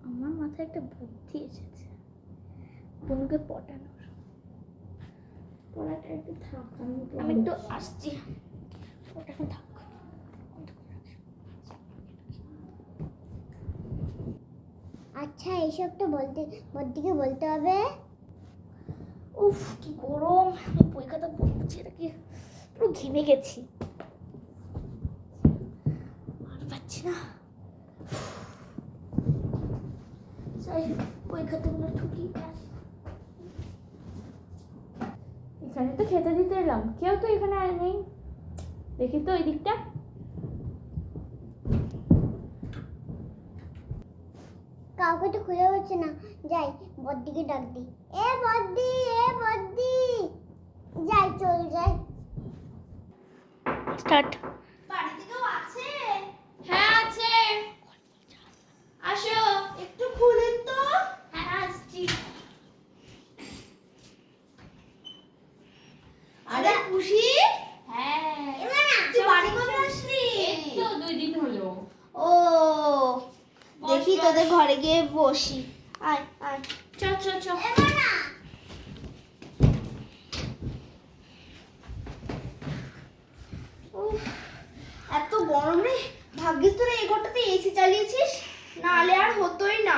আমার মাথায় একটা বুদ্ধি এসেছে, বোনকে পটানোর। পড়াটা একটু থাক, আমি একটু আসছি, ওটা এখন থাক। আচ্ছা এইসব তো বদ্দিকে বলতে হবে। উফ কি গরম, আমি বই খাতা পড়ছি, এটা কি পুরো ঘেমে গেছি, আর পাচ্ছি না। যাই বই খাতাগুলো ঠুকি। এখানে তো খেতে দিতে এলাম, কেউ তো এখানে আর নেই। দেখি তো ওই দিকটা। কাউকে তো খুঁজে পাচ্ছে না, যাই বদ্দিকে ডাক দিই। এ বদ্দি, এ বদ্দি, যাই চল যাই। স্টার্ট। বাড়িতে কেউ আছে? হ্যাঁ আছে, আসো একটু খুলেন তো। হ্যাঁ আসছি। আরে খুশি, হ্যাঁ তুই বাড়ি কবে আসলি? তো 2 দিন হলো। ও দেখি তোদের ঘরে গিয়ে বসি। আয় আয়, চ চ চ। উফ, এত গরম রে, ভাগ্যিস তোরা এই ঘরটাতে এসি চালিয়েছিস, নাহলে আর হতোই না।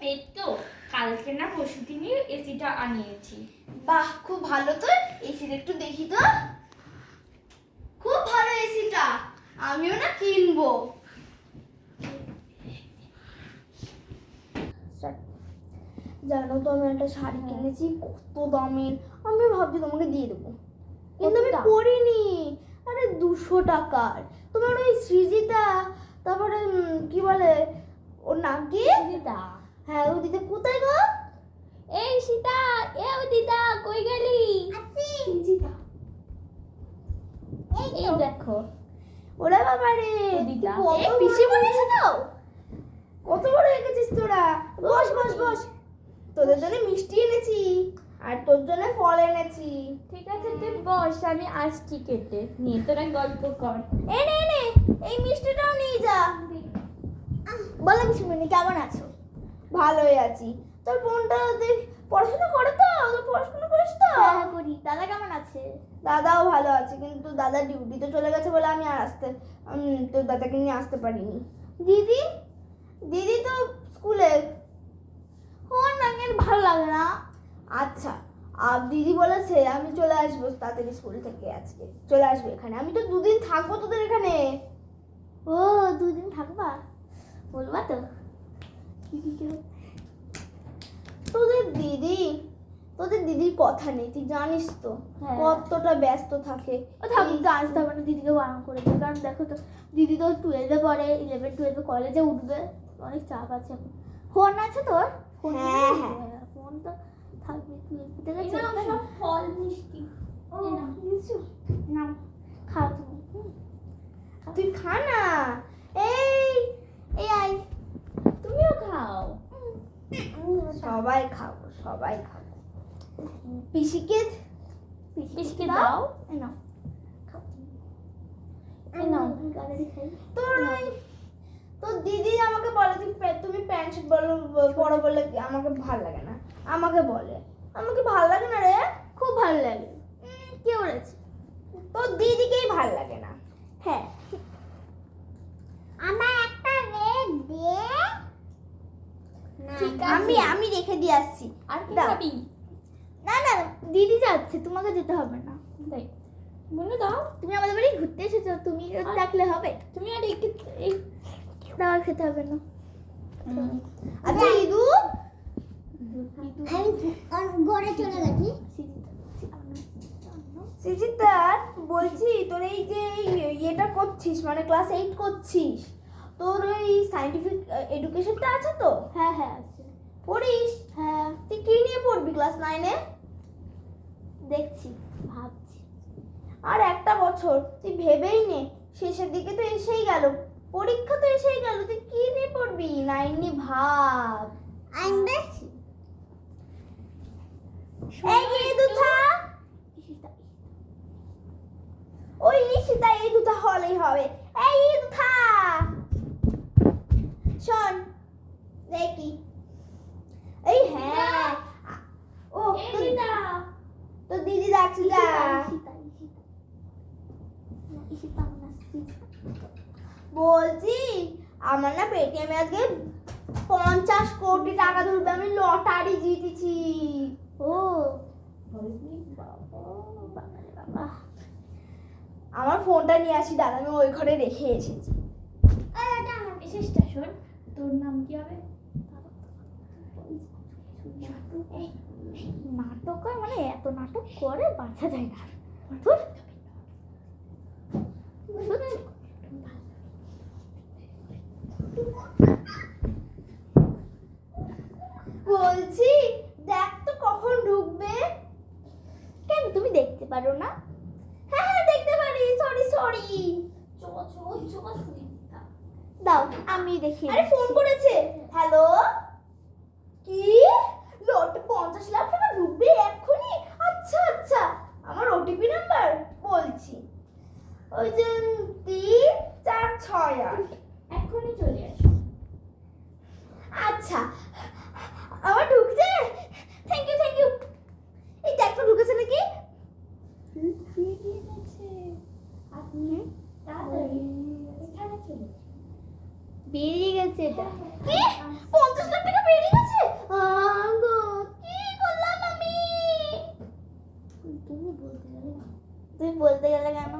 এই তো কালকে না পরশু দিনই এসিটা আনিয়েছি। বাহ খুব ভালো তো, এসিটা একটু দেখি তো। খুব ভালো এসিটা, আমিও না কিনবো। জানো তো আমি একটা শাড়ি কিনেছি কত দামের, আমি ভাবছি তোমাকে দিয়ে দেবো, কিন্তু আমি পরিনি। আরে 200 টাকার। তোমার ওই সৃজিতা, তারপরে কি বলে ওর নাম কি? দিদা, হ্যাঁ ওই দিদি কোথায় গো? এই সীতা, এ ও দিদা কই গেলি? সৃজিতা, এই দেখো ওরা বাবা রে, দিদা, কত পিসি বলেছে তো, কত বড় হয়ে গেছিস তোরা। বস বস বস, তোদের জন্য মিষ্টি এনেছি আর তোর জন্য ফল এনেছি। ঠিক আছে তুই বস, আমি আসছি কেটে নিয়ে, তোরা গল্প কর। এনে এনে এই মিষ্টিটাও নিয়ে যা। বলো কিছু মিনি, কেমন আছো? ভালোই আছি। তোর বোনটা দেখ পড়াশোনা করে তো, তোর পড়াশোনা করিস তো? হ্যাঁ করি। দাদা কেমন আছে? দাদাও ভালো আছে, কিন্তু দাদা ডিউটিতে চলে গেছে বলে আমি আর তোর দাদাকে নিয়ে আসতে পারিনি। দিদি, দিদি তো স্কুলে। ওর নাকি ভালো লাগে না। আচ্ছা, আর দিদি বলেছে আমি চলে আসবো তাড়াতাড়ি স্কুল থেকে, আজকে চলে আসবে এখানে। আমি তো 2 দিন থাকবো তোদের এখানে। ও 2 দিন থাকবা, বলবা তো দিদিকে। তোদের দিদির কথা নেই, তুই জানিস তো হ্যাঁ। কতটা ব্যস্ত থাকে। ও থাক, তো আসতে হবে না, দিদিকে বারণ করে দিই, কারণ দেখো তো দিদি তো 12-এ পড়ে, 11-12 কলেজে উঠবে, অনেক চাপ আছে এখন। ফোন আছে তোর? ফোন হ্যাঁ, নিয়ে হ্যাঁ। যা, ফোন তো থাকবে, 12 থেকে এই নাও সব ফল মিষ্টি। ও, এই নাও। দিয়েছো? নাও খাও তুমি। তুই খা না। এই এই আয়, তুমিও খাও। সবাই খাবো, সবাই খাবো। পিসিকে পিসিকে দাও। এই নাও খাও। এই নাও। তোর দিদি আমাকে বলে তুমি প্যান্ট শার্ট পরো বলে আমাকে ভাল লাগে না। আমাকে বলে, আমাকে ভাল লাগে না রে। খুব ভালো লাগে। কে বলেছে? তোর দিদিকেই ভাল লাগে না। হ্যাঁ। আমার একটা রেড দে। ঠিক আছে। আমি রেখে দিয়ে আসছি। আর কি দাও। খাবি? না না, দিদি যাচ্ছে, তোমাকে যেতে হবে না। তাই বলে দাও। তুমি আমাদের বাড়ি ঘুরতে এসেছো, তুমি ডাকলে হবে। তুমি আর একটু এই দাও, খেতে হবে না। আচ্ছা ইদু, আমি ঘরে চলে গেছি। সিজিতার বলছি, তোর এই যে ইয়েটা করছিস, মানে ক্লাস 8 করছিস, তোর ওই সায়েন্টিফিক এডুকেশনটা আছে তো? হ্যাঁ হ্যাঁ আছে। পড়িস? হ্যাঁ তুই কি নিয়ে পড়বি ক্লাস 9-এ? দেখছি, ভাবছি। আর একটা বছর, তুই ভেবেই নে, শেষের দিকে তো এসেই গেল, পরীক্ষা তো এসেই গেল, তুই কি নিয়ে পড়বি 9 নিয়ে ভাব। আমি দেখছি। এই যে দুথা, ওই ঈশিতা, এই দুথা হলেই হবে। এই দুথা, শোন দেখি চাচুদা। বলছি আমার না পেটিএমে আজকে 50 কোটি টাকা ধরবে, আমি লটারি জিতেছি। ও বাবা, আমার ফোনটা নিয়ে আসি দাদা, আমি ওই ঘরে রেখে এসেছি। এসেসটা শোন, তোর নাম কি হবে? নাটক হয় মানে এত নাটক করে বাঁচা যায় না। ধুর। সত্যি। বলছি দেখ তো কখন ঢুকবে। কেন তুমি দেখতে পারো না? হ্যাঁ হ্যাঁ দেখতে পারি, সরি সরি। দাও আমি দেখি। আরে ফোন করেছে। হ্যালো, কি লটে 50 লাখ টাকা ঢুকবে এক্ষুনি? আচ্ছা আচ্ছা, আমার ওটিপি নাম্বার বলছি, ওই যে 3468। এক্ষুনি চলে আসো। আচ্ছা, আমার ঢুকছে। Thank you thank you. এই দেখ তো ঢুকেছে নাকি? বেরিয়ে গেছে। আপনি তাড়াতাড়ি এখানে চলে আসুন। বেরিয়ে গেছে এটা। কি 50 লাখ টাকা বেরিয়ে গেছে? গো, কি করলাম আমি? তুমি বলতে গেলে কেন?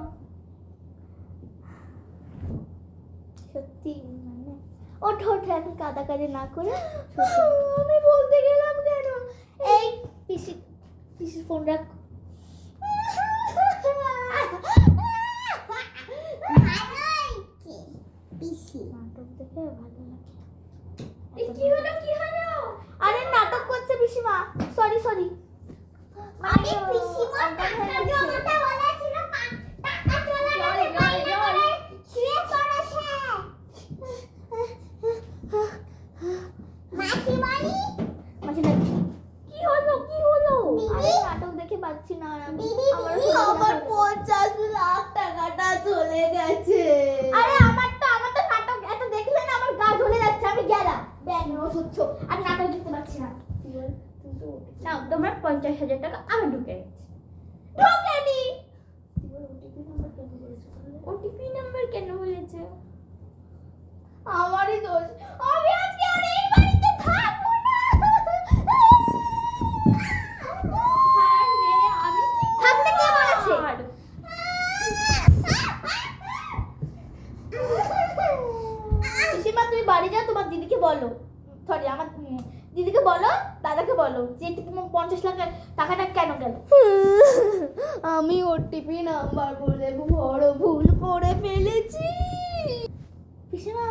সত্যি মানে ওঠো ওঠো, এখন কাদাকাদি না করে। আমি বলতে গেলাম কেন? এই পিসির ফোন রাখ। নাটক দেখে ভালো লাগে। এই কি হলো কি হলো? আরে নাটক করছে পিসিমা, সরি সরি। আরে পিসিমা টাকা জমাতে বলেছিল, টাকা চলে গেছে, বাইরে করে শুয়ে পড়েছে। মাসিমণি, মাঝে না কি হলো কি হলো? আরে নাটক দেখে পাচ্ছি না আর আমি। দিদি, আমার দিদি, আমার 50 লাখ টাকাটা চলে গেছে। আরে আমার তো নাটক এত দেখলে না আমার গা জ্বলে যাচ্ছে। আমি গেলাম ব্যাগ অসহ্য, আর নাটক দেখতে পাচ্ছি না। নাও তোমার 50,000 টাকা আমি ঢুকে গেছে। ঢোকেনি। ওটিপি নাম্বার কেন বলেছে? আমারই দোষ, আমি আজকে আর এই বাড়িতে থাকবো না। হ্যাঁ রে, আমি কি থাকতে কে বলেছে? আর পিসিমা তুমি বাড়ি যাও, তোমার দিদিকে বলো, সরি আমার দিদিকে বলো, দাদাকে বলো যে 50 লাখ টাকাটা কেন গেল। আমি ওটিপি নাম্বার বলে বড় ভুল করে ফেলেছি। পিসিমা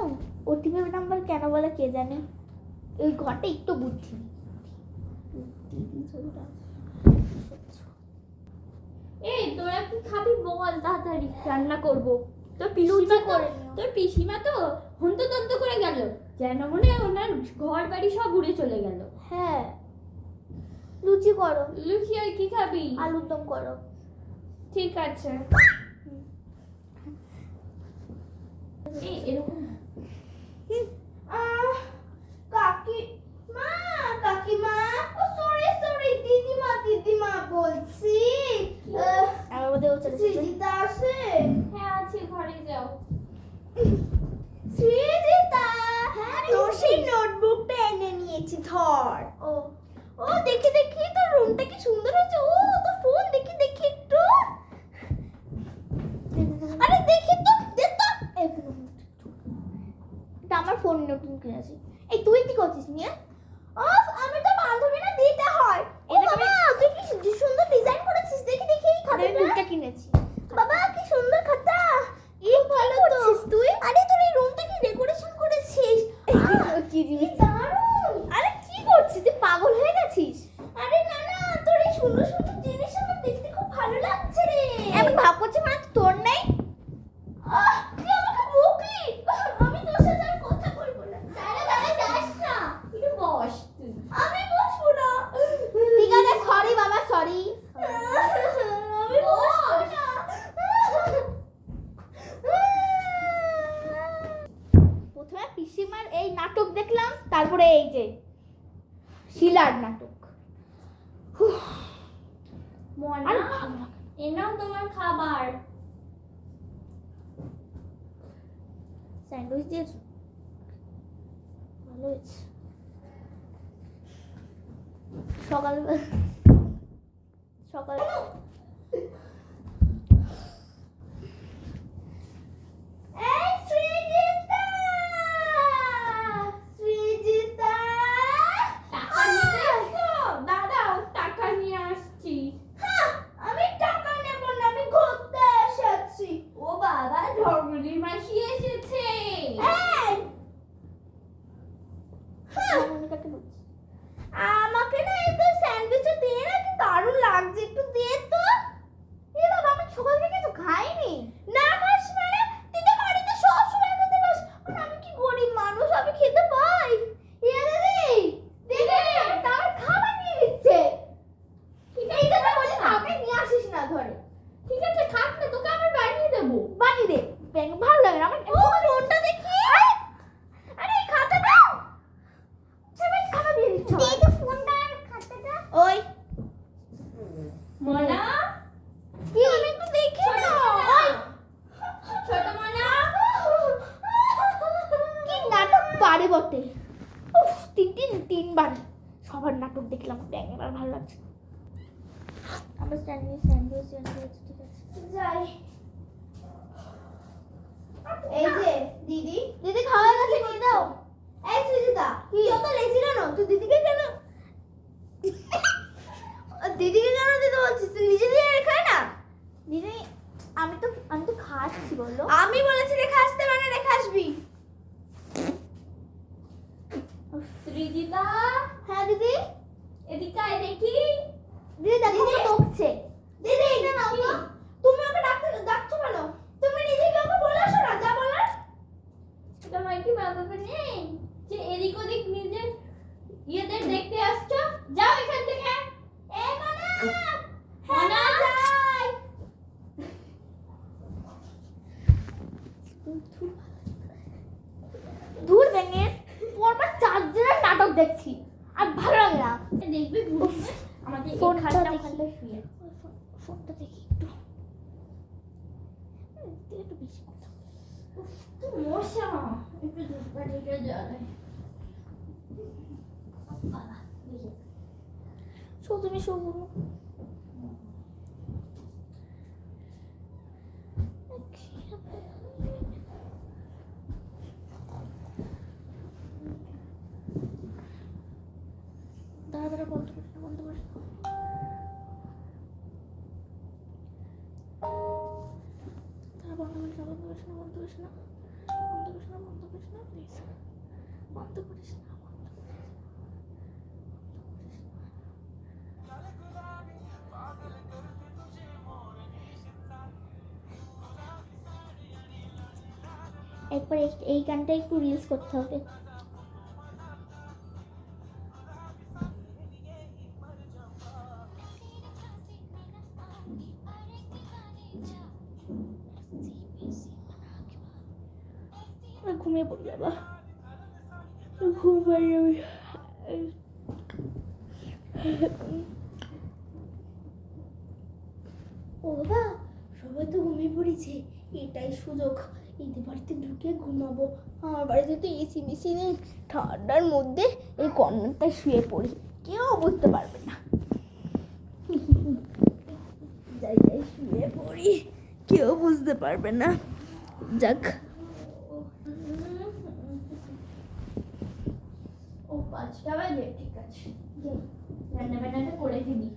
ওটিপি নাম্বার কেন বলে কে জানে, ওই ঘরটা একটু বুদ্ধি। এই তোরা কি খাবি বল, তাড়াতাড়ি রান্না করব। তোর লুচি পিসিমা করে তো নিও। তোর পিসিমা তো হন্তদন্ত করে গেল, যেন মনে হয় ওনার ঘর বাড়ি সব উড়ে চলে গেল। হ্যাঁ লুচি করো, লুচি আর কি খাবি? আলুর দম করো। ঠিক আছে। এই এরকম কাকিমা, ও সরি সরি, দিদিমা বলছি। আমার মধ্যে ও চলে এসেছে। সৃজিতা আছে? হ্যাঁ আছে, ঘরে যাও। সৃজিতা, তোর সেই নোটবুকটা এনে নিয়েছি, ধর। ও দেখি দেখি তোর রুমটা কি সুন্দর হয়েছে। ও তোর ফোন দেখি দেখি একটু। আরে দেখি তো, দে তো। এটা আমার ফোন নতুন কিনেছি। এই তুই কি করছিস নিয়ে? আমি তো বান্ধবী না, দিতে হয়। ও এটা বাবা, তুই কি সুন্দর ডিজাইন করেছিস, দেখি দেখি এই আমি খাতাটা। বুকটা কিনেছি। বাবা কি সুন্দর খাতা। এই ভালো তো। তুই আরে তোর এই রুমটা কি ডেকোরেশন করেছিস? কি জিনিস? দারুণ। আরে কি করছিস, তুই পাগল হয়ে গেছিস? আরে না না, তোর এই সুন্দর সুন্দর জিনিস আমার দেখতে খুব ভালো লাগছে রে। আমি ভাব করছি মানে তোর নেই। তুই আমাকে বকলি। আমি তোর সাথে আর কথা বলবো না। দাঁড়া যাস না। একটু বস তুই। আমি বসবো না। ঠিক আছে সরি বাবা, সরি। আমি বসবো না। প্রথমে পিসিমার এই নাটক দেখলাম, তারপরে এই যে শিলার নাটক। মনা আর ভালো লাগে না। এ নাও তোমার খাবার। স্যান্ডউইচ দিয়েছো, ভালো হয়েছে। সকাল সকাল এই সৃজিতা, সৃজিতা, টাকা নিতে এসছো? দাঁড়াও, টাকা নিয়ে আসছি। হ্যাঁ, আমি টাকা নেব না, আমি ঘুরতে এসেছি। ও বাবা, ধর্মনির মাসি এসেছে। এই, মনিকাকে বলছি আমাকে না একটু স্যান্ডউইচটা দিয়ে না, কি দারুণ লাগছে, একটু দিয়ে তো। এ বাবা, আমি সকাল থেকে কিছু খাইনি। না খাস মানে? তুই তো বাড়িতে সব সময় খেতে পাস, আর আমি কি গরিব মানুষ, আমি খেতে পাই? এ দিদি, দিদি আমার খাবার নিয়ে দিচ্ছে। এই কথা বলে কাউকে নিয়ে আসিস না ঘরে। ঠিক আছে, খাস না, তোকে আবার বানিয়ে দেবো। বানিয়ে দে, ব্যাং ভালো লাগে না আমার। ও ফোনটা দেখি। আরে এই খাতাটা, সেবার খাবার দিয়ে দিচ্ছ। দে তো ফোনটা আর খাতাটা। ওই মনা, কি আমি একটু দেখি ছোট না। মনা, ওই ছোট মনা। কি নাটক পারে বটে। উফ, তিনবার সবার নাটক দেখলাম, ব্যাঙের আর ভালো লাগছে না। আমার স্যান্ডউইচ ঠিক আছে। যাই। এই যে দিদি, দিদি খাওয়া গেছে, নিয়ে দাও। এই সৃজিতা, কি? তুই তো লেজি না, তুই দিদিকে কেন দিদিকে কেন দিতে বলছিস? তুই নিজে দিয়ে রেখে না। দিদি, আমি তো খাচ্ছি, বললো। আমি বলেছি রেখে আসতে, মানে রেখে আসবি। সৃজিতা, হ্যাঁ দিদি, এদিকে আয় দেখি। দিদি দেখো দিদি? বকছে। দিদি এটা নাও তো। তুমি ওকে ডাকছো কেন? তুমি নিজেকে ওকে বলে আসো না, যা বলার। তোমার কি বাবা নেই যে এদিক ওদিক নিজের ইয়েদের দেখতে আসছো? যাও এখান থেকে। এ মানা, মনা, যাই। দূর ব্যাঙের, পরপর 4 জনের নাটক দেখছি আর ভালো লাগে না। দেখবি বুঝবে আমাদের এই ফোনটা খাটটা দেখি। ওখানটা শুয়ে। ফোনটা দেখি একটু। একটু বেশি কথা বলে। তো মশা একটু ধূপটা ঢেকে জ্বালায়। বাবা, দেখি। শো, তুমি শো বলো। দাঁড়া বন্ধ করিস না, বন্ধ করিস না। দাঁড়া, বন্ধ করিস না, বন্ধ করিস না, বন্ধ করিস না, বন্ধ করিস না, বন্ধ করিস না, প্লিজ বন্ধ করিস না, বন্ধ করিস না। একবার এই গানটা একটু রিলস করতে হবে। ঘুমিয়ে পড়ি বাবা, ঘুম পাই যাবে। ও বাবা, সবাই তো ঘুমিয়ে পড়েছে, এটাই সুযোগ। ঈদের বাড়িতে ঢুকে ঘুমাবো। আমার বাড়িতে তো এসি মেসি নেই, ঠান্ডার মধ্যে এই কর্নারটায় শুয়ে পড়ি, কেউ বুঝতে পারবে না। জায়গায় শুয়ে পড়ি, কেউ বুঝতে পারবে না। যাক, ও 5টা বাজে, ঠিক আছে। রান্না বান্নাটা করে দিবি।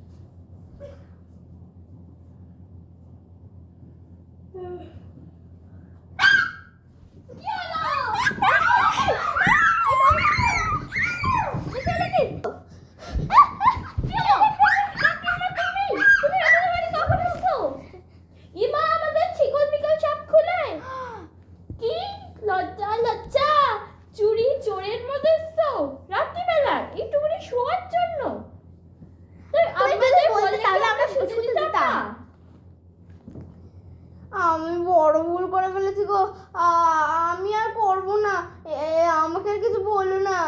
ইমা, আমাদের চিকন মিকন সব খুলে। কি লজ্জা লজ্জা, চুরি চোরের মধ্যে এসছো রাত্রিবেলা একটুখানি শোয়ার জন্য। তাই আমাদের বললে তাহলে আমরা শুতে শুতে দিতাম না। দিতাম। আমি বড় ভুল করে ফেলেছি গো, আমি আর করবো না। আমাকে আর কিছু বলো না।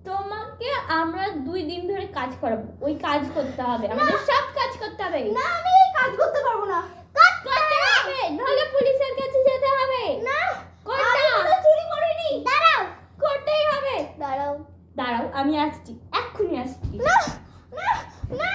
তোমাকে আমরা 2 দিন ধরে কাজ করাবো, ওই কাজ করতে হবে, আমাদের সব কাজ করতে করতে হবে। না আমি এই কাজ করতে পারবো না। করতে হবে, নাহলে পুলিশের কাছে যেতে হবে। না করতে আমি হবে। তো চুরি করিনি। দাঁড়াও করতেই হবে। দাঁড়াও দাঁড়াও, আমি আসছি, এক্ষুনি আসছি। না না না